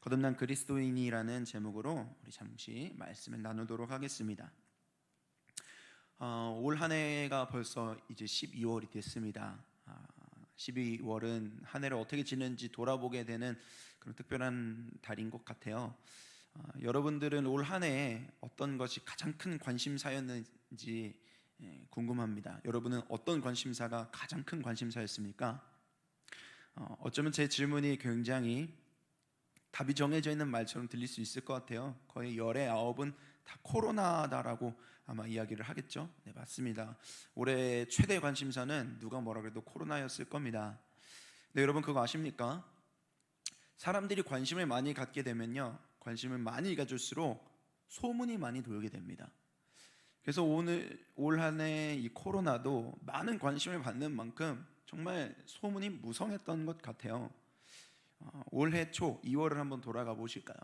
거듭난 그리스도인이라는 제목으로 우리 잠시 말씀을 나누도록 하겠습니다. 올 한 해가 벌써 이제 12월이 됐습니다. 12월은 한 해를 어떻게 지냈는지 돌아보게 되는 그런 특별한 달인 것 같아요. 여러분들은 올 한 해에 어떤 것이 가장 큰 관심사였는지 궁금합니다. 여러분은 어떤 관심사가 가장 큰 관심사였습니까? 어쩌면 제 질문이 굉장히 답이 정해져 있는 말처럼 들릴 수 있을 것 같아요. 거의 열의 9은 다 코로나다라고 아마 이야기를 하겠죠. 네, 맞습니다. 올해 최대 관심사는 누가 뭐라 그래도 코로나였을 겁니다. 네, 여러분 그거 아십니까? 사람들이 관심을 많이 갖게 되면요, 관심을 많이 가질수록 소문이 많이 돌게 됩니다. 그래서 올 한 해 이 코로나도 많은 관심을 받는 만큼 정말 소문이 무성했던 것 같아요. 올해 초 2월을 한번 돌아가 보실까요?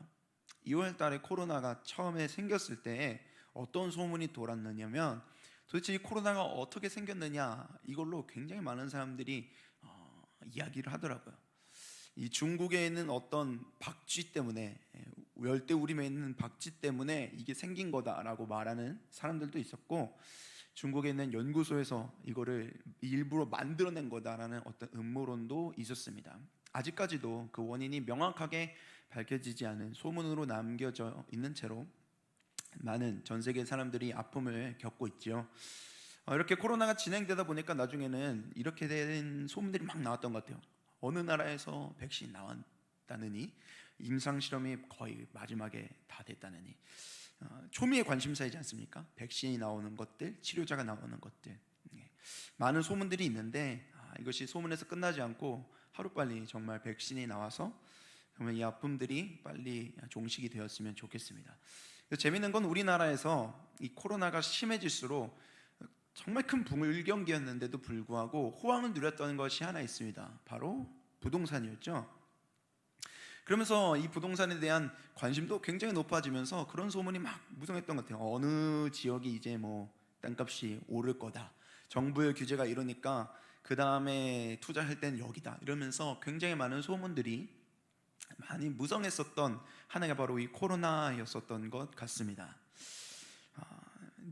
2월 달에 코로나가 처음에 생겼을 때 어떤 소문이 돌았느냐면, 도대체 이 코로나가 어떻게 생겼느냐, 이걸로 굉장히 많은 사람들이 이야기를 하더라고요. 이 중국에 있는 어떤 박쥐 때문에, 열대우림에 있는 박쥐 때문에 이게 생긴 거다라고 말하는 사람들도 있었고, 중국에 있는 연구소에서 이거를 일부러 만들어낸 거다라는 어떤 음모론도 있었습니다. 아직까지도 그 원인이 명확하게 밝혀지지 않은 소문으로 남겨져 있는 채로 많은 전 세계 사람들이 아픔을 겪고 있지요. 이렇게 코로나가 진행되다 보니까 나중에는 이렇게 된 소문들이 막 나왔던 것 같아요. 어느 나라에서 백신 나왔다느니, 임상실험이 거의 마지막에 다 됐다느니. 초미의 관심사이지 않습니까? 백신이 나오는 것들, 치료자가 나오는 것들, 많은 소문들이 있는데 이것이 소문에서 끝나지 않고 하루빨리 정말 백신이 나와서 정말 이 아픔들이 빨리 종식이 되었으면 좋겠습니다. 재미있는 건 우리나라에서 이 코로나가 심해질수록 정말 큰 불경기였는데도 불구하고 호황을 누렸던 것이 하나 있습니다. 바로 부동산이었죠. 그러면서 이 부동산에 대한 관심도 굉장히 높아지면서 그런 소문이 막 무성했던 것 같아요. 어느 지역이 이제 뭐 땅값이 오를 거다, 정부의 규제가 이러니까 그 다음에 투자할 때는 여기다, 이러면서 굉장히 많은 소문들이 많이 무성했었던 한 해가 바로 이 코로나였었던 것 같습니다.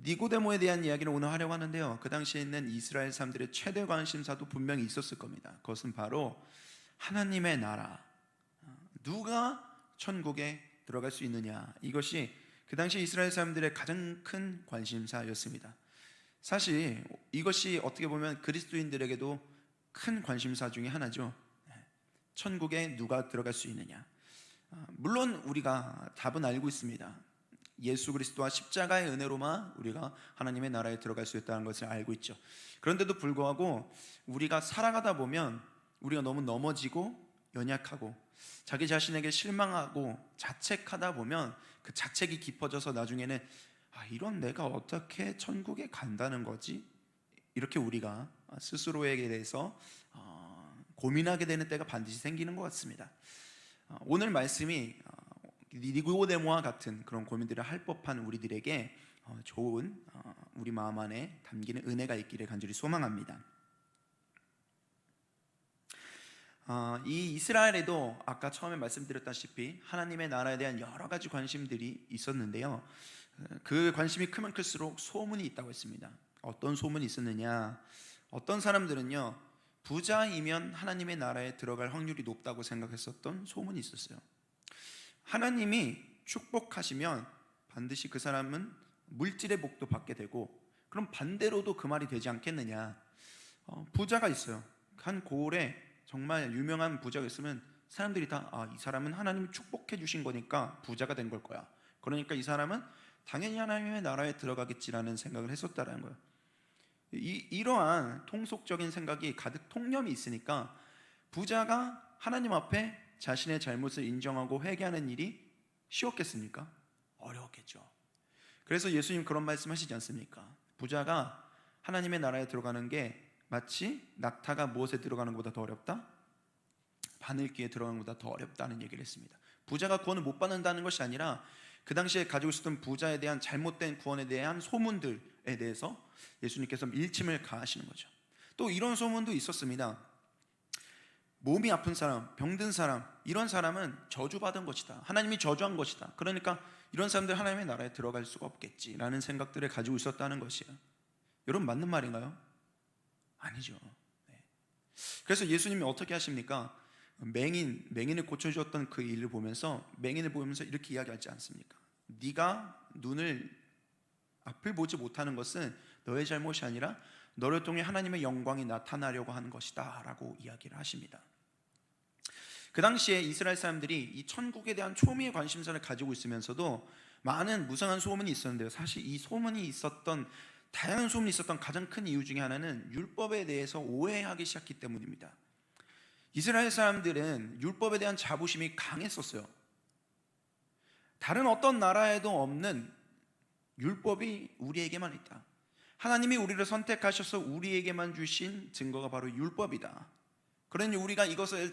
니고데모에 대한 이야기를 오늘 하려고 하는데요, 그 당시에 있는 이스라엘 사람들의 최대 관심사도 분명히 있었을 겁니다. 그것은 바로 하나님의 나라, 누가 천국에 들어갈 수 있느냐, 이것이 그 당시 이스라엘 사람들의 가장 큰 관심사였습니다. 사실 이것이 어떻게 보면 그리스도인들에게도 큰 관심사 중에 하나죠. 천국에 누가 들어갈 수 있느냐. 물론 우리가 답은 알고 있습니다. 예수 그리스도와 십자가의 은혜로만 우리가 하나님의 나라에 들어갈 수 있다는 것을 알고 있죠. 그런데도 불구하고 우리가 살아가다 보면 우리가 너무 넘어지고 연약하고 자기 자신에게 실망하고 자책하다 보면 그 자책이 깊어져서 나중에는 이런 내가 어떻게 천국에 간다는 거지? 이렇게 우리가 스스로에게 대해서 고민하게 되는 때가 반드시 생기는 것 같습니다. 오늘 말씀이 니고데모와 같은 그런 고민들을 할 법한 우리들에게 좋은 우리 마음 안에 담기는 은혜가 있기를 간절히 소망합니다. 이 이스라엘에도 아까 처음에 말씀드렸다시피 하나님의 나라에 대한 여러 가지 관심들이 있었는데요, 그 관심이 크면 클수록 소문이 있다고 했습니다. 어떤 소문이 있었느냐, 어떤 사람들은요, 부자이면 하나님의 나라에 들어갈 확률이 높다고 생각했었던 소문이 있었어요. 하나님이 축복하시면 반드시 그 사람은 물질의 복도 받게 되고, 그럼 반대로도 그 말이 되지 않겠느냐. 부자가 있어요. 한 고을에 정말 유명한 부자가 있으면 사람들이 다 이 사람은 하나님이 축복해 주신 거니까 부자가 된 걸 거야, 그러니까 이 사람은 당연히 하나님의 나라에 들어가겠지라는 생각을 했었다는 거예요. 이러한 통속적인 생각이 가득 통념이 있으니까 부자가 하나님 앞에 자신의 잘못을 인정하고 회개하는 일이 쉬웠겠습니까? 어려웠겠죠. 그래서 예수님 그런 말씀 하시지 않습니까? 부자가 하나님의 나라에 들어가는 게 마치 낙타가 무엇에 들어가는 것보다 더 어렵다? 바늘귀에 들어가는 것보다 더 어렵다는 얘기를 했습니다. 부자가 구원을 못 받는다는 것이 아니라 그 당시에 가지고 있었던 부자에 대한 잘못된 구원에 대한 소문들에 대해서 예수님께서 일침을 가하시는 거죠. 또 이런 소문도 있었습니다. 몸이 아픈 사람, 병든 사람, 이런 사람은 저주받은 것이다. 하나님이 저주한 것이다. 그러니까 이런 사람들 하나님의 나라에 들어갈 수가 없겠지라는 생각들을 가지고 있었다는 것이에요. 여러분, 맞는 말인가요? 아니죠. 네. 그래서 예수님이 어떻게 하십니까? 맹인을 고쳐주었던 그 일을 보면서, 맹인을 보면서 이렇게 이야기하지 않습니까? 네가 앞을 보지 못하는 것은 너의 잘못이 아니라 너를 통해 하나님의 영광이 나타나려고 하는 것이다 라고 이야기를 하십니다. 그 당시에 이스라엘 사람들이 이 천국에 대한 초미의 관심사를 가지고 있으면서도 많은 무성한 소문이 있었는데요, 사실 이 다양한 소문이 있었던 가장 큰 이유 중에 하나는 율법에 대해서 오해하기 시작했기 때문입니다. 이스라엘 사람들은 율법에 대한 자부심이 강했었어요. 다른 어떤 나라에도 없는 율법이 우리에게만 있다. 하나님이 우리를 선택하셔서 우리에게만 주신 증거가 바로 율법이다. 그러니 우리가 이것을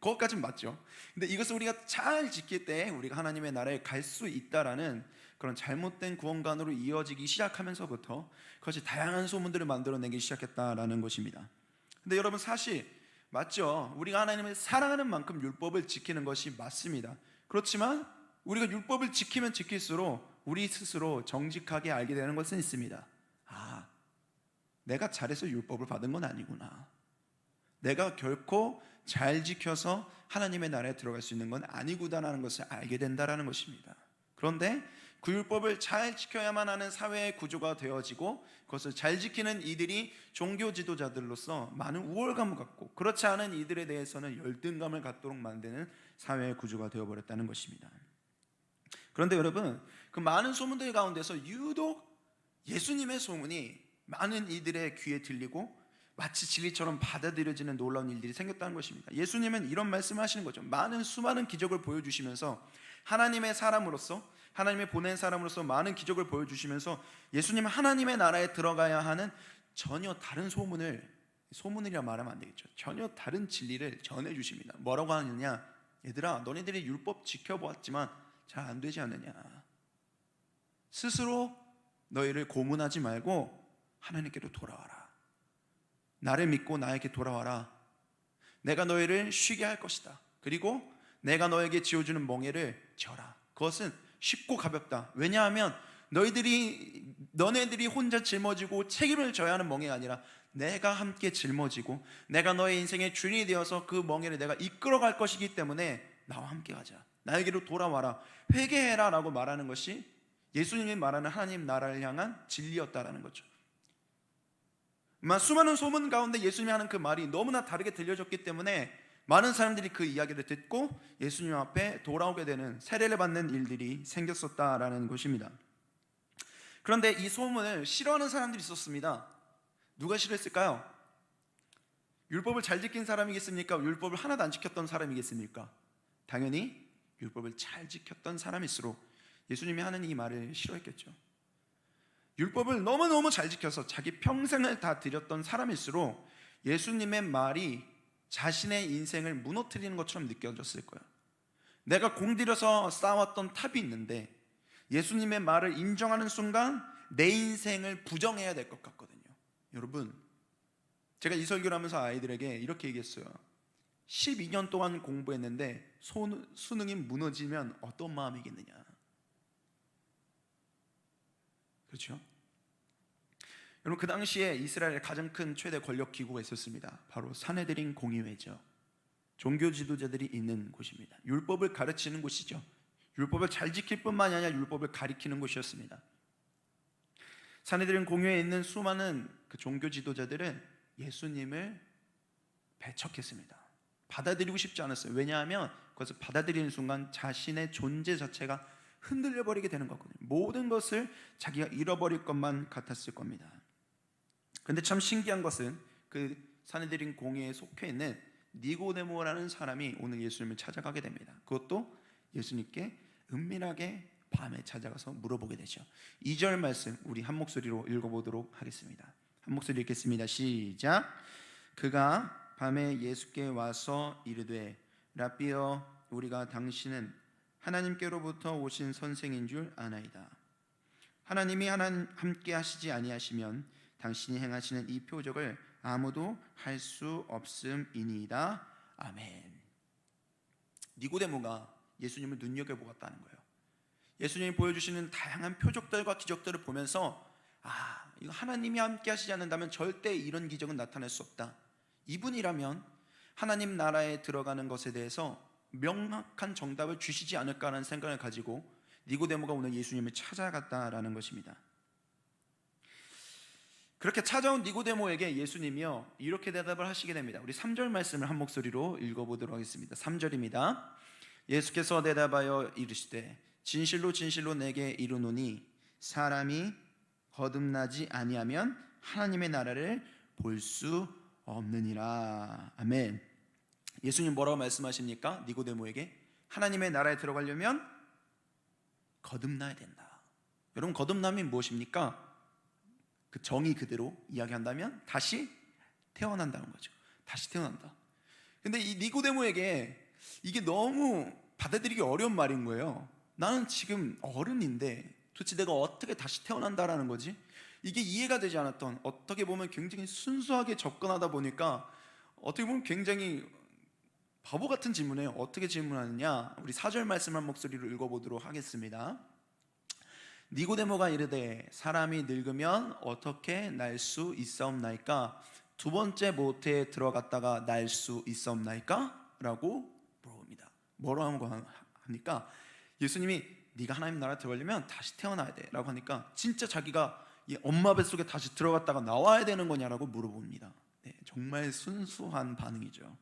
그것까지는 맞죠. 근데 이것을 우리가 잘 지킬 때 우리가 하나님의 나라에 갈 수 있다라는 그런 잘못된 구원관으로 이어지기 시작하면서부터 그것이 다양한 소문들을 만들어내기 시작했다라는 것입니다. 근데 여러분, 사실 맞죠. 우리가 하나님을 사랑하는 만큼 율법을 지키는 것이 맞습니다. 그렇지만 우리가 율법을 지키면 지킬수록 우리 스스로 정직하게 알게 되는 것은 있습니다. 내가 잘해서 율법을 받은 건 아니구나. 내가 결코 잘 지켜서 하나님의 나라에 들어갈 수 있는 건 아니구나라는 것을 알게 된다는 것입니다. 그런데 그 율법을 잘 지켜야만 하는 사회의 구조가 되어지고, 그것을 잘 지키는 이들이 종교 지도자들로서 많은 우월감을 갖고, 그렇지 않은 이들에 대해서는 열등감을 갖도록 만드는 사회의 구조가 되어버렸다는 것입니다. 그런데 여러분, 그 많은 소문들 가운데서 유독 예수님의 소문이 많은 이들의 귀에 들리고 마치 진리처럼 받아들여지는 놀라운 일들이 생겼다는 것입니다. 예수님은 이런 말씀을 하시는 거죠. 수많은 기적을 보여주시면서 하나님의 사람으로서, 하나님의 보낸 사람으로서 많은 기적을 보여주시면서 예수님은 하나님의 나라에 들어가야 하는 전혀 다른 소문이라 말하면 안 되겠죠. 전혀 다른 진리를 전해주십니다. 뭐라고 하느냐? 얘들아, 너네들이 율법 지켜보았지만 잘 안 되지 않느냐? 스스로 너희를 고문하지 말고 하나님께로 돌아와라. 나를 믿고 나에게 돌아와라. 내가 너희를 쉬게 할 것이다. 그리고 내가 너에게 지어주는 멍에를 져라. 그것은 쉽고 가볍다. 왜냐하면 너네들이 혼자 짊어지고 책임을 져야 하는 멍에가 아니라 내가 함께 짊어지고 내가 너의 인생의 주인이 되어서 그 멍에를 내가 이끌어갈 것이기 때문에 나와 함께 가자. 나에게로 돌아와라. 회개해라 라고 말하는 것이 예수님이 말하는 하나님 나라를 향한 진리였다라는 거죠. 수많은 소문 가운데 예수님이 하는 그 말이 너무나 다르게 들려졌기 때문에 많은 사람들이 그 이야기를 듣고 예수님 앞에 돌아오게 되는, 세례를 받는 일들이 생겼었다라는 것입니다. 그런데 이 소문을 싫어하는 사람들이 있었습니다. 누가 싫어했을까요? 율법을 잘 지킨 사람이겠습니까? 율법을 하나도 안 지켰던 사람이겠습니까? 당연히 율법을 잘 지켰던 사람일수록 예수님이 하는 이 말을 싫어했겠죠. 율법을 너무너무 잘 지켜서 자기 평생을 다 드렸던 사람일수록 예수님의 말이 자신의 인생을 무너뜨리는 것처럼 느껴졌을 거예요. 내가 공들여서 쌓아왔던 탑이 있는데 예수님의 말을 인정하는 순간 내 인생을 부정해야 될 것 같거든요. 여러분, 제가 이 설교를 하면서 아이들에게 이렇게 얘기했어요. 12년 동안 공부했는데 수능이 무너지면 어떤 마음이겠느냐. 그렇죠? 여러분, 그 당시에 이스라엘의 가장 큰 최대 권력 기구가 있었습니다. 바로 산헤드린 공의회죠. 종교 지도자들이 있는 곳입니다. 율법을 가르치는 곳이죠. 율법을 잘 지킬 뿐만이 아니라 율법을 가리키는 곳이었습니다. 산헤드린 공의회에 있는 수많은 그 종교 지도자들은 예수님을 배척했습니다. 받아들이고 싶지 않았어요. 왜냐하면 그것을 받아들이는 순간 자신의 존재 자체가 흔들려 버리게 되는 거거든요. 모든 것을 자기가 잃어버릴 것만 같았을 겁니다. 그런데 참 신기한 것은 그 산헤드린 공회에 속해 있는 니고데모라는 사람이 오늘 예수님을 찾아가게 됩니다. 그것도 예수님께 은밀하게 밤에 찾아가서 물어보게 되죠. 2절 말씀 우리 한 목소리로 읽어보도록 하겠습니다. 한 목소리 읽겠습니다. 시작. 그가 밤에 예수께 와서 이르되 라삐여, 우리가 당신은 하나님께로부터 오신 선생인 줄 아나이다. 하나님이 함께 하시지 아니하시면 당신이 행하시는 이 표적을 아무도 할 수 없음이니이다. 아멘. 니고데모가 예수님을 눈여겨보았다는 거예요. 예수님이 보여주시는 다양한 표적들과 기적들을 보면서 이거 하나님이 함께 하시지 않는다면 절대 이런 기적은 나타날 수 없다. 이분이라면 하나님 나라에 들어가는 것에 대해서 명확한 정답을 주시지 않을까라는 생각을 가지고 니고데모가 오늘 예수님을 찾아갔다라는 것입니다. 그렇게 찾아온 니고데모에게 예수님이요 이렇게 대답을 하시게 됩니다. 우리 3절 말씀을 한 목소리로 읽어보도록 하겠습니다. 3절입니다. 예수께서 대답하여 이르시되 진실로 진실로 내게 이르노니 사람이 거듭나지 아니하면 하나님의 나라를 볼 수 없느니라. 아멘. 예수님 뭐라고 말씀하십니까? 니고데모에게 하나님의 나라에 들어가려면 거듭나야 된다. 여러분, 거듭남이 무엇입니까? 그 정의 그대로 이야기한다면 다시 태어난다는 거죠. 다시 태어난다. 근데 이 니고데모에게 이게 너무 받아들이기 어려운 말인 거예요. 나는 지금 어른인데 도대체 내가 어떻게 다시 태어난다라는 거지? 이게 이해가 되지 않았던, 어떻게 보면 굉장히 순수하게 접근하다 보니까 어떻게 보면 굉장히 바보 같은 질문이에요. 어떻게 질문하느냐? 우리 4절 말씀 한 목소리로 읽어보도록 하겠습니다. 니고데모가 이르되 사람이 늙으면 어떻게 날 수 있사옵나이까? 두 번째 모태에 들어갔다가 날 수 있사옵나이까? 라고 물어봅니다. 뭐라고 하니까 예수님이 네가 하나님 나라에 들어가려면 다시 태어나야 돼 라고 하니까 진짜 자기가 이 엄마 뱃속에 다시 들어갔다가 나와야 되는 거냐라고 물어봅니다. 네, 정말 순수한 반응이죠.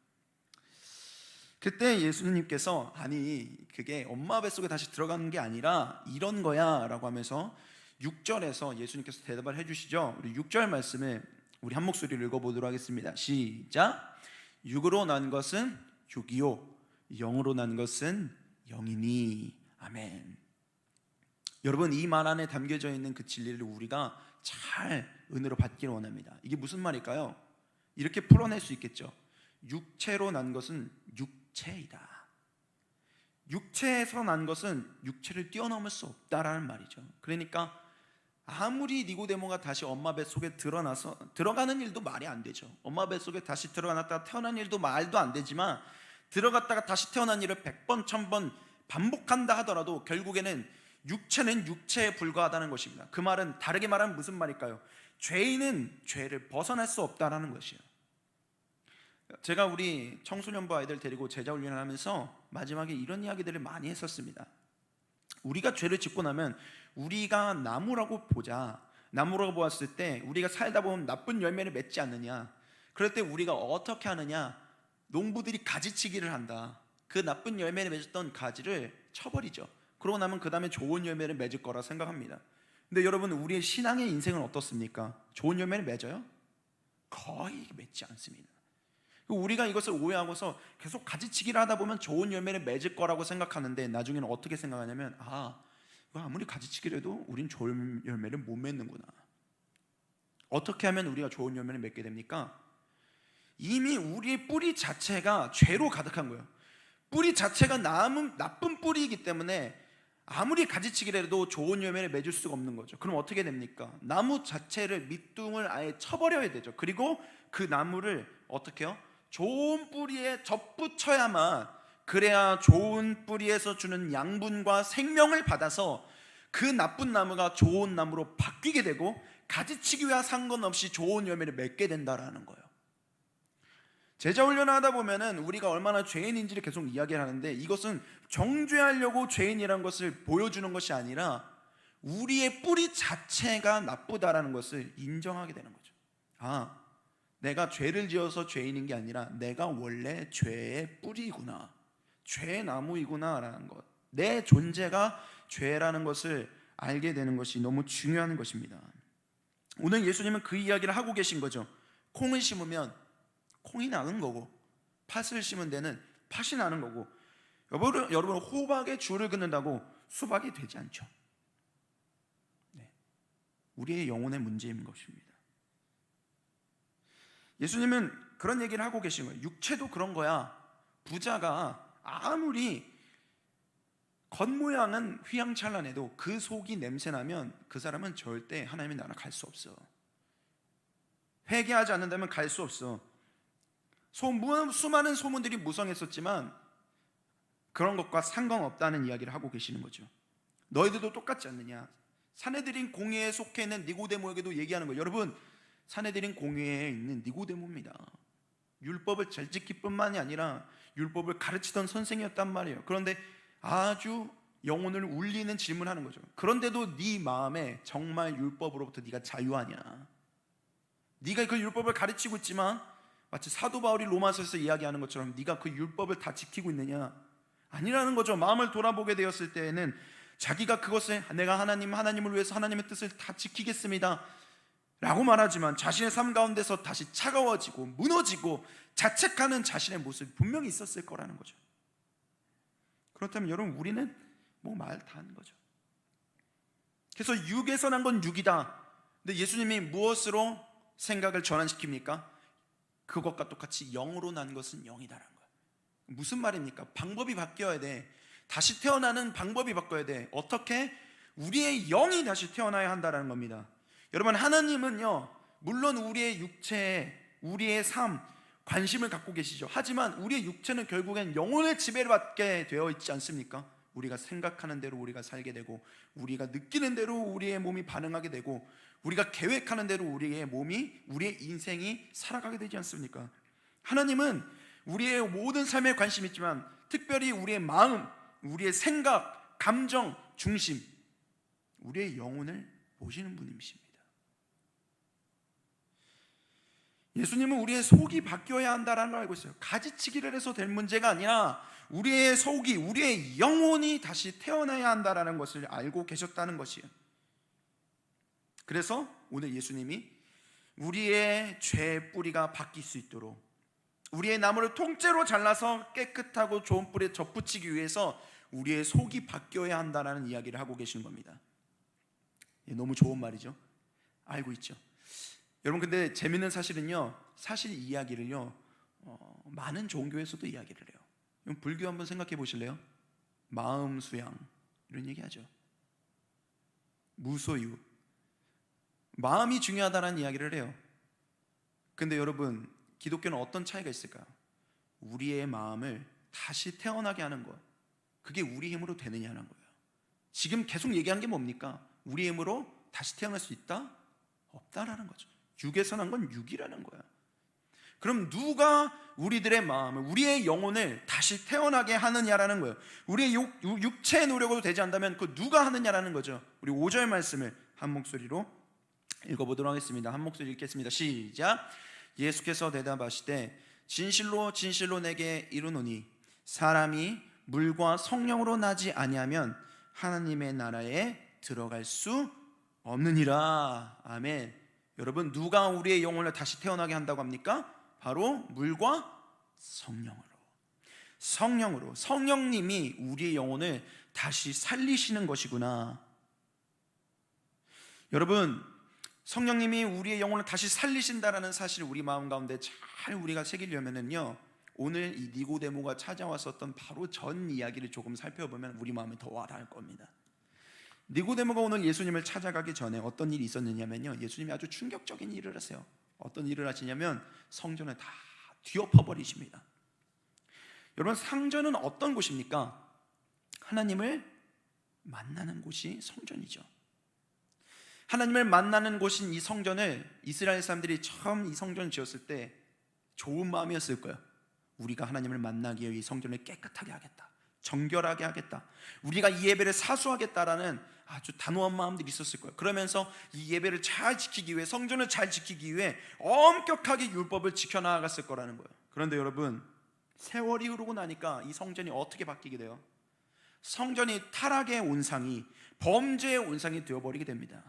그때 예수님께서 아니 그게 엄마 뱃속에 다시 들어가는 게 아니라 이런 거야 라고 하면서 6절에서 예수님께서 대답을 해주시죠. 우리 6절 말씀을 우리 한 목소리를 읽어보도록 하겠습니다. 시작. 육으로 난 것은 육이요 영으로 난 것은 영이니. 아멘. 여러분, 이 말 안에 담겨져 있는 그 진리를 우리가 잘 은혜로 받기를 원합니다. 이게 무슨 말일까요? 이렇게 풀어낼 수 있겠죠. 육체로 난 것은 육체이다. 육체에서 난 것은 육체를 뛰어넘을 수 없다라는 말이죠. 그러니까 아무리 니고데모가 다시 엄마 뱃속에 들어가는 일도 말이 안 되죠. 엄마 뱃속에 다시 들어갔다가 태어난 일도 말도 안 되지만 들어갔다가 다시 태어난 일을 100번 1000번 반복한다 하더라도 결국에는 육체는 육체에 불과하다는 것입니다. 그 말은 다르게 말하면 무슨 말일까요? 죄인은 죄를 벗어날 수 없다라는 것이에요. 제가 우리 청소년부 아이들 데리고 제자 훈련을 하면서 마지막에 이런 이야기들을 많이 했었습니다. 우리가 죄를 짓고 나면 우리가 나무라고 보자. 나무라고 보았을 때 우리가 살다 보면 나쁜 열매를 맺지 않느냐. 그럴 때 우리가 어떻게 하느냐. 농부들이 가지치기를 한다. 그 나쁜 열매를 맺었던 가지를 쳐버리죠. 그러고 나면 그 다음에 좋은 열매를 맺을 거라 생각합니다. 근데 여러분, 우리의 신앙의 인생은 어떻습니까? 좋은 열매를 맺어요? 거의 맺지 않습니다. 우리가 이것을 오해하고서 계속 가지치기를 하다 보면 좋은 열매를 맺을 거라고 생각하는데 나중에는 어떻게 생각하냐면 아무리 가지치기를 해도 우린 좋은 열매를 못 맺는구나. 어떻게 하면 우리가 좋은 열매를 맺게 됩니까? 이미 우리의 뿌리 자체가 죄로 가득한 거예요. 뿌리 자체가 나쁜 뿌리이기 때문에 아무리 가지치기를 해도 좋은 열매를 맺을 수가 없는 거죠. 그럼 어떻게 됩니까? 나무 자체를 밑둥을 아예 쳐버려야 되죠. 그리고 그 나무를 어떻게 해요? 좋은 뿌리에 접붙여야만, 그래야 좋은 뿌리에서 주는 양분과 생명을 받아서 그 나쁜 나무가 좋은 나무로 바뀌게 되고 가지치기와 상관없이 좋은 열매를 맺게 된다라는 거예요. 제자 훈련을 하다 보면은 우리가 얼마나 죄인인지를 계속 이야기를 하는데, 이것은 정죄하려고 죄인이라는 것을 보여주는 것이 아니라 우리의 뿌리 자체가 나쁘다라는 것을 인정하게 되는 거죠. 내가 죄를 지어서 죄인인 게 아니라 내가 원래 죄의 뿌리구나, 죄의 나무이구나 라는 것, 내 존재가 죄라는 것을 알게 되는 것이 너무 중요한 것입니다. 오늘 예수님은 그 이야기를 하고 계신 거죠. 콩을 심으면 콩이 나는 거고, 팥을 심은 데는 팥이 나는 거고, 여러분 호박에 줄을 긋는다고 수박이 되지 않죠. 네. 우리의 영혼의 문제인 것입니다. 예수님은 그런 얘기를 하고 계신 거예요. 육체도 그런 거야. 부자가 아무리 겉모양은 휘황찬란해도 그 속이 냄새나면 그 사람은 절대 하나님의 나라 갈 수 없어. 회개하지 않는다면 갈 수 없어. 수많은 소문들이 무성했었지만 그런 것과 상관없다는 이야기를 하고 계시는 거죠. 너희들도 똑같지 않느냐. 산헤드린 공회에 속해 있는 니고데모에게도 얘기하는 거예요. 여러분, 산헤드린 공회에 있는 니고데모입니다. 율법을 잘 지킬 뿐만이 아니라 율법을 가르치던 선생이었단 말이에요. 그런데 아주 영혼을 울리는 질문하는 거죠. 그런데도 네 마음에 정말 율법으로부터 네가 자유하냐? 네가 그 율법을 가르치고 있지만 마치 사도 바울이 로마서에서 이야기하는 것처럼 네가 그 율법을 다 지키고 있느냐? 아니라는 거죠. 마음을 돌아보게 되었을 때에는 자기가 그것을 내가 하나님을 위해서 하나님의 뜻을 다 지키겠습니다 라고 말하지만 자신의 삶 가운데서 다시 차가워지고 무너지고 자책하는 자신의 모습이 분명히 있었을 거라는 거죠. 그렇다면 여러분, 우리는 뭐 말 다 하는 거죠. 그래서 육에서 난 건 육이다. 근데 예수님이 무엇으로 생각을 전환시킵니까? 그것과 똑같이 영으로 난 것은 영이다라는 거예요. 무슨 말입니까? 방법이 바뀌어야 돼. 다시 태어나는 방법이 바뀌어야 돼. 어떻게? 우리의 영이 다시 태어나야 한다는 겁니다. 여러분, 하나님은요, 물론 우리의 육체에, 우리의 삶, 관심을 갖고 계시죠. 하지만 우리의 육체는 결국엔 영혼의 지배를 받게 되어 있지 않습니까? 우리가 생각하는 대로 우리가 살게 되고, 우리가 느끼는 대로 우리의 몸이 반응하게 되고, 우리가 계획하는 대로 우리의 몸이, 우리의 인생이 살아가게 되지 않습니까? 하나님은 우리의 모든 삶에 관심이 있지만 특별히 우리의 마음, 우리의 생각, 감정 중심, 우리의 영혼을 보시는 분이십니다. 예수님은 우리의 속이 바뀌어야 한다는 걸 알고 있어요. 가지치기를 해서 될 문제가 아니라 우리의 속이, 우리의 영혼이 다시 태어나야 한다는 것을 알고 계셨다는 것이에요. 그래서 오늘 예수님이 우리의 죄의 뿌리가 바뀔 수 있도록, 우리의 나무를 통째로 잘라서 깨끗하고 좋은 뿌리에 접붙이기 위해서 우리의 속이 바뀌어야 한다는 이야기를 하고 계신 겁니다. 너무 좋은 말이죠. 알고 있죠. 여러분, 근데 재밌는 사실은요, 사실 이 이야기를요, 많은 종교에서도 이야기를 해요. 불교 한번 생각해 보실래요? 마음 수양 이런 얘기하죠. 무소유, 마음이 중요하다는 이야기를 해요. 근데 여러분, 기독교는 어떤 차이가 있을까요? 우리의 마음을 다시 태어나게 하는 것, 그게 우리 힘으로 되느냐는 거예요. 지금 계속 얘기하는 게 뭡니까? 우리 힘으로 다시 태어날 수 있다? 없다라는 거죠. 육에서 난 건 육이라는 거예요. 그럼 누가 우리들의 마음을, 우리의 영혼을 다시 태어나게 하느냐라는 거예요. 우리의 육체의 노력으로 되지 않다면 그 누가 하느냐라는 거죠. 우리 5절 말씀을 한 목소리로 읽어보도록 하겠습니다. 한 목소리 읽겠습니다. 시작. 예수께서 대답하시되 진실로 진실로 내게 이르노니 사람이 물과 성령으로 나지 아니하면 하나님의 나라에 들어갈 수 없느니라. 아멘. 여러분, 누가 우리의 영혼을 다시 태어나게 한다고 합니까? 바로 물과 성령으로. 성령님이 우리의 영혼을 다시 살리시는 것이구나. 여러분, 성령님이 우리의 영혼을 다시 살리신다라는 사실을 우리 마음 가운데 잘 우리가 새기려면은요, 오늘 이 니고데모가 찾아왔었던 바로 전 이야기를 조금 살펴보면 우리 마음에 더 와닿을 겁니다. 니고데모가 오늘 예수님을 찾아가기 전에 어떤 일이 있었느냐면요, 예수님이 아주 충격적인 일을 하세요. 어떤 일을 하시냐면 성전을 다 뒤엎어버리십니다. 여러분, 성전은 어떤 곳입니까? 하나님을 만나는 곳이 성전이죠. 하나님을 만나는 곳인 이 성전을 이스라엘 사람들이 처음 이 성전을 지었을 때 좋은 마음이었을 거예요. 우리가 하나님을 만나기 위해 이 성전을 깨끗하게 하겠다, 정결하게 하겠다, 우리가 이 예배를 사수하겠다라는 아주 단호한 마음들이 있었을 거예요. 그러면서 이 예배를 잘 지키기 위해, 성전을 잘 지키기 위해 엄격하게 율법을 지켜나갔을 거라는 거예요. 그런데 여러분, 세월이 흐르고 나니까 이 성전이 어떻게 바뀌게 돼요? 성전이 타락의 온상이, 범죄의 온상이 되어버리게 됩니다.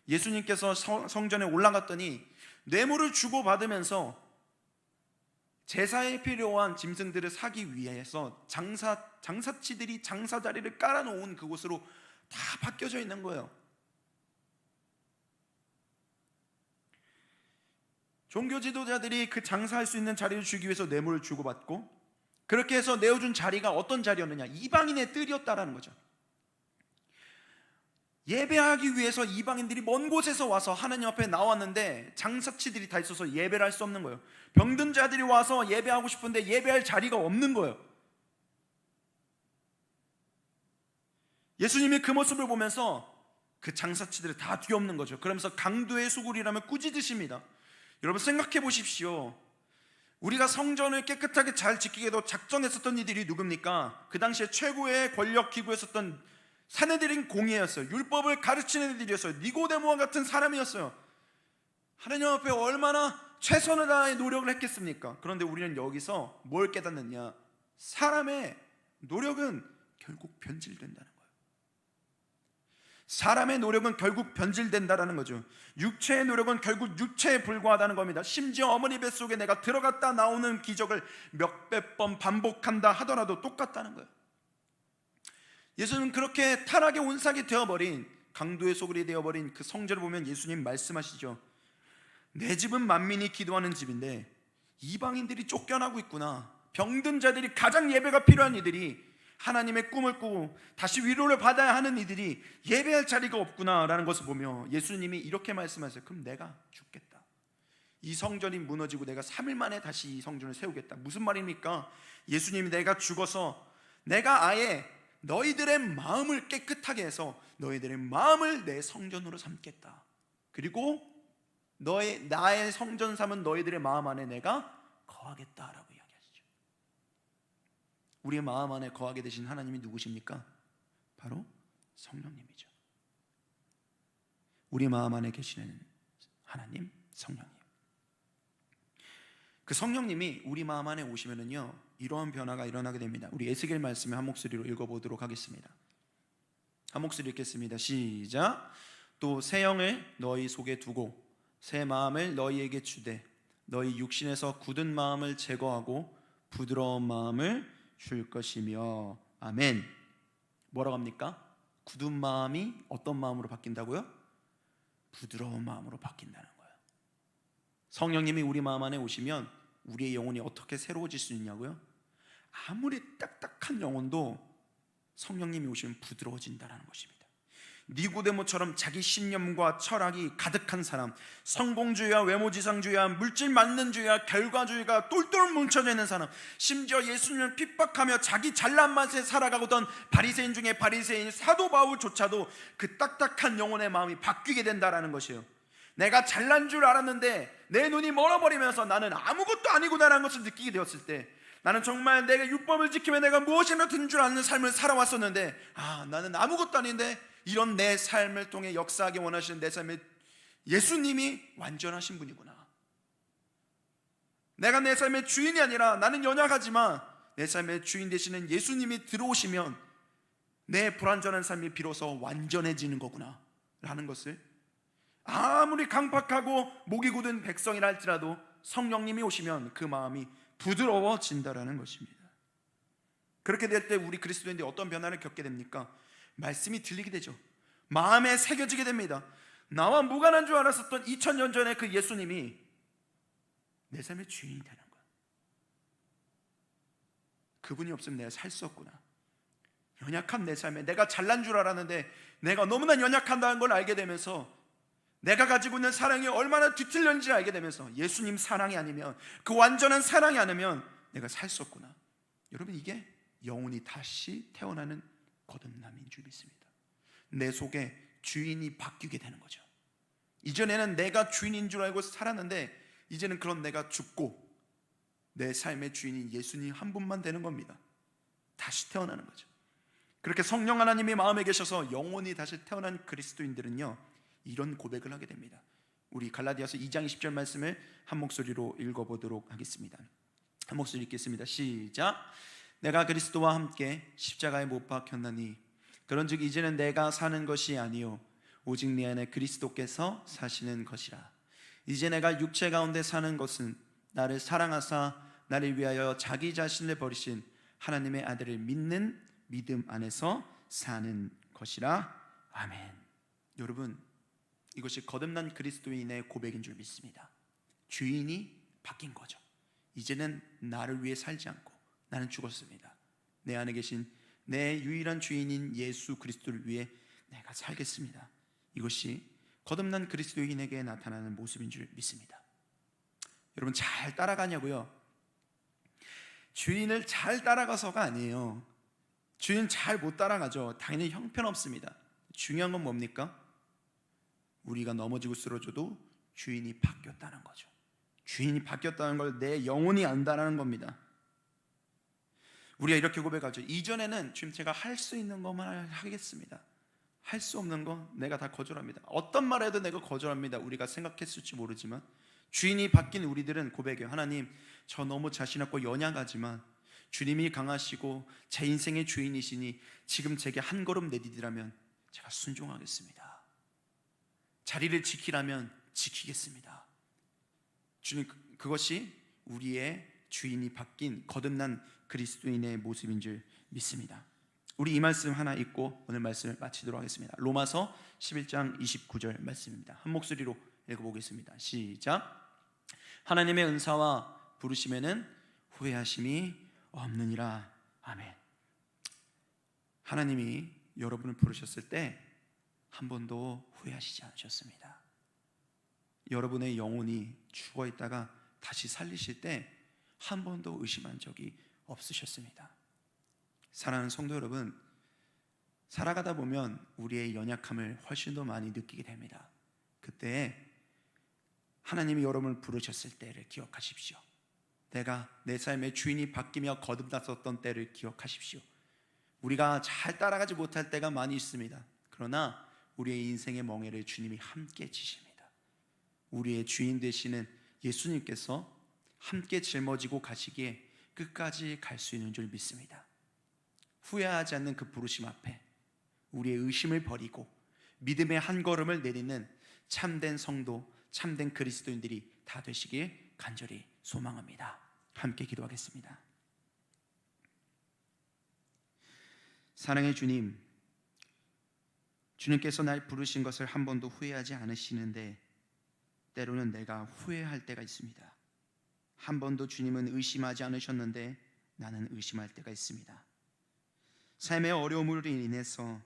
예수님께서 성전에 올라갔더니 뇌물을 주고받으면서 제사에 필요한 짐승들을 사기 위해서 장사치들이 장사 자리를 깔아놓은 그곳으로 다 바뀌어져 있는 거예요. 종교 지도자들이 그 장사할 수 있는 자리를 주기 위해서 뇌물을 주고받고, 그렇게 해서 내어준 자리가 어떤 자리였느냐? 이방인의 뜰이었다라는 거죠. 예배하기 위해서 이방인들이 먼 곳에서 와서 하나님 앞에 나왔는데 장사치들이 다 있어서 예배를 할 수 없는 거예요. 병든 자들이 와서 예배하고 싶은데 예배할 자리가 없는 거예요. 예수님이 그 모습을 보면서 그 장사치들이 다 뒤엎는 거죠. 그러면서 강도의 수굴이라면 꾸짖으십니다. 여러분 생각해 보십시오. 우리가 성전을 깨끗하게 잘 지키게도 작정했었던 이들이 누굽니까? 그 당시에 최고의 권력 기구였었던 사내들인 공의였어요. 율법을 가르치는 이들이었어요. 니고데모와 같은 사람이었어요. 하나님 앞에 얼마나 최선을 다해 노력을 했겠습니까? 그런데 우리는 여기서 뭘 깨닫느냐? 사람의 노력은 결국 변질된다는 거예요. 사람의 노력은 결국 변질된다라는 거죠. 육체의 노력은 결국 육체에 불과하다는 겁니다. 심지어 어머니 뱃속에 내가 들어갔다 나오는 기적을 몇백 번 반복한다 하더라도 똑같다는 거예요. 예수님은 그렇게 타락의 온상이 되어버린, 강도의 소굴이 되어버린 그 성전을 보면 예수님 말씀하시죠. 내 집은 만민이 기도하는 집인데 이방인들이 쫓겨나고 있구나. 병든 자들이, 가장 예배가 필요한 이들이, 하나님의 꿈을 꾸고 다시 위로를 받아야 하는 이들이 예배할 자리가 없구나라는 것을 보며 예수님이 이렇게 말씀하세요. 그럼 내가 죽겠다. 이 성전이 무너지고 내가 3일 만에 다시 이 성전을 세우겠다. 무슨 말입니까? 예수님이 내가 죽어서 내가 아예 너희들의 마음을 깨끗하게 해서 너희들의 마음을 내 성전으로 삼겠다. 그리고 나의 성전 삼은 너희들의 마음 안에 내가 거하겠다라고 이야기하시죠. 우리의 마음 안에 거하게 되신 하나님이 누구십니까? 바로 성령님이죠. 우리 마음 안에 계시는 하나님, 성령님. 그 성령님이 우리 마음 안에 오시면은요, 이러한 변화가 일어나게 됩니다. 우리 에스겔 말씀을 한 목소리로 읽어보도록 하겠습니다. 한 목소리 읽겠습니다. 시작. 또 새 영을 너희 속에 두고 새 마음을 너희에게 주되 너희 육신에서 굳은 마음을 제거하고 부드러운 마음을 줄 것이며. 아멘. 뭐라고 합니까? 굳은 마음이 어떤 마음으로 바뀐다고요? 부드러운 마음으로 바뀐다는 거예요. 성령님이 우리 마음 안에 오시면 우리의 영혼이 어떻게 새로워질 수 있냐고요? 아무리 딱딱한 영혼도 성령님이 오시면 부드러워진다는 것입니다. 니고데모처럼 자기 신념과 철학이 가득한 사람, 성공주의와 외모지상주의와 물질만능주의와 결과주의가 똘똘 뭉쳐져 있는 사람, 심지어 예수님을 핍박하며 자기 잘난 맛에 살아가고던 바리새인 중에 바리새인 사도 바울조차도 그 딱딱한 영혼의 마음이 바뀌게 된다는 것이에요. 내가 잘난 줄 알았는데 내 눈이 멀어버리면서 나는 아무것도 아니구나라는 것을 느끼게 되었을 때, 나는 정말 내가 율법을 지키며 내가 무엇이나 된 줄 아는 삶을 살아왔었는데 나는 아무것도 아닌데 이런 내 삶을 통해 역사하기 원하시는 내 삶에 예수님이 완전하신 분이구나. 내가 내 삶의 주인이 아니라 나는 연약하지만 내 삶의 주인 되시는 예수님이 들어오시면 내 불완전한 삶이 비로소 완전해지는 거구나 라는 것을, 아무리 강팍하고 목이 굳은 백성이라 할지라도 성령님이 오시면 그 마음이 부드러워진다라는 것입니다. 그렇게 될 때 우리 그리스도인들이 어떤 변화를 겪게 됩니까? 말씀이 들리게 되죠. 마음에 새겨지게 됩니다. 나와 무관한 줄 알았었던 2000년 전에 그 예수님이 내 삶의 주인이 되는 거야. 그분이 없으면 내가 살 수 없구나. 연약한 내 삶에, 내가 잘난 줄 알았는데 내가 너무나 연약한다는 걸 알게 되면서, 내가 가지고 있는 사랑이 얼마나 뒤틀렸는지 알게 되면서 예수님 사랑이 아니면, 그 완전한 사랑이 아니면 내가 살 수 없구나. 여러분, 이게 영혼이 다시 태어나는 거듭남인 줄 믿습니다. 내 속에 주인이 바뀌게 되는 거죠. 이전에는 내가 주인인 줄 알고 살았는데 이제는 그런 내가 죽고 내 삶의 주인인 예수님 한 분만 되는 겁니다. 다시 태어나는 거죠. 그렇게 성령 하나님이 마음에 계셔서 영혼이 다시 태어난 그리스도인들은요, 이런 고백을 하게 됩니다. 우리 갈라디아서 2장 20절 말씀을 한 목소리로 읽어보도록 하겠습니다. 한 목소리 읽겠습니다. 시작. 내가 그리스도와 함께 십자가에 못 박혔나니 그런즉 이제는 내가 사는 것이 아니요 오직 내 안에 그리스도께서 사시는 것이라. 이제 내가 육체 가운데 사는 것은 나를 사랑하사 나를 위하여 자기 자신을 버리신 하나님의 아들을 믿는 믿음 안에서 사는 것이라. 아멘. 여러분, 이것이 거듭난 그리스도인의 고백인 줄 믿습니다. 주인이 바뀐 거죠. 이제는 나를 위해 살지 않고 나는 죽었습니다. 내 안에 계신 내 유일한 주인인 예수 그리스도를 위해 내가 살겠습니다. 이것이 거듭난 그리스도인에게 나타나는 모습인 줄 믿습니다. 여러분 잘 따라가냐고요? 주인을 잘 따라가서가 아니에요. 주인 잘 못 따라가죠. 당연히 형편없습니다. 중요한 건 뭡니까? 우리가 넘어지고 쓰러져도 주인이 바뀌었다는 거죠. 주인이 바뀌었다는 걸 내 영혼이 안다는 겁니다. 우리가 이렇게 고백하죠. 이전에는 주님 제가 할 수 있는 것만 하겠습니다. 할 수 없는 거 내가 다 거절합니다. 어떤 말 해도 내가 거절합니다. 우리가 생각했을지 모르지만 주인이 바뀐 우리들은 고백해요. 하나님, 저 너무 자신 없고 연약하지만 주님이 강하시고 제 인생의 주인이시니 지금 제게 한 걸음 내디디라면 제가 순종하겠습니다. 자리를 지키라면 지키겠습니다. 주님, 그것이 우리의 주인이 바뀐 거듭난 그리스도인의 모습인 줄 믿습니다. 우리 이 말씀 하나 읽고 오늘 말씀을 마치도록 하겠습니다. 로마서 11장 29절 말씀입니다. 한 목소리로 읽어보겠습니다. 시작. 하나님의 은사와 부르심에는 후회하심이 없느니라. 아멘. 하나님이 여러분을 부르셨을 때 한 번도 후회하시지 않으셨습니다. 여러분의 영혼이 죽어 있다가 다시 살리실 때 한 번도 의심한 적이 없으셨습니다. 사랑하는 성도 여러분, 살아가다 보면 우리의 연약함을 훨씬 더 많이 느끼게 됩니다. 그때 하나님이 여러분을 부르셨을 때를 기억하십시오. 내가 내 삶의 주인이 바뀌며 거듭났었던 때를 기억하십시오. 우리가 잘 따라가지 못할 때가 많이 있습니다. 그러나 우리의 인생의 멍에를 주님이 함께 지십니다. 우리의 주인 되시는 예수님께서 함께 짊어지고 가시기에 끝까지 갈 수 있는 줄 믿습니다. 후회하지 않는 그 부르심 앞에 우리의 의심을 버리고 믿음의 한 걸음을 내딛는 참된 성도, 참된 그리스도인들이 다 되시길 간절히 소망합니다. 함께 기도하겠습니다. 사랑의 주님, 주님께서 날 부르신 것을 한 번도 후회하지 않으시는데 때로는 내가 후회할 때가 있습니다. 한 번도 주님은 의심하지 않으셨는데 나는 의심할 때가 있습니다. 삶의 어려움으로 인해서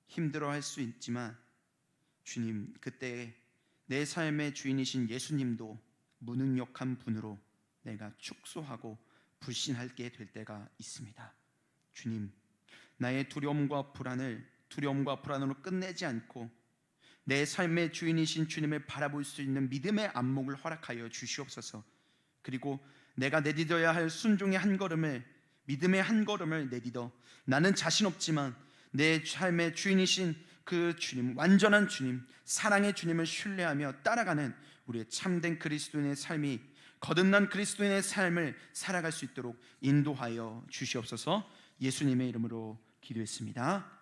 힘들어할 수 있지만 주님, 그때 내 삶의 주인이신 예수님도 무능력한 분으로 내가 축소하고 불신하게 될 때가 있습니다. 주님, 나의 두려움과 불안으로 끝내지 않고 내 삶의 주인이신 주님을 바라볼 수 있는 믿음의 안목을 허락하여 주시옵소서. 그리고 내가 내딛어야 할 순종의 한 걸음을, 믿음의 한 걸음을 내딛어 나는 자신 없지만 내 삶의 주인이신 그 주님, 완전한 주님, 사랑의 주님을 신뢰하며 따라가는 우리의 참된 그리스도인의 삶이, 거듭난 그리스도인의 삶을 살아갈 수 있도록 인도하여 주시옵소서. 예수님의 이름으로 기도했습니다.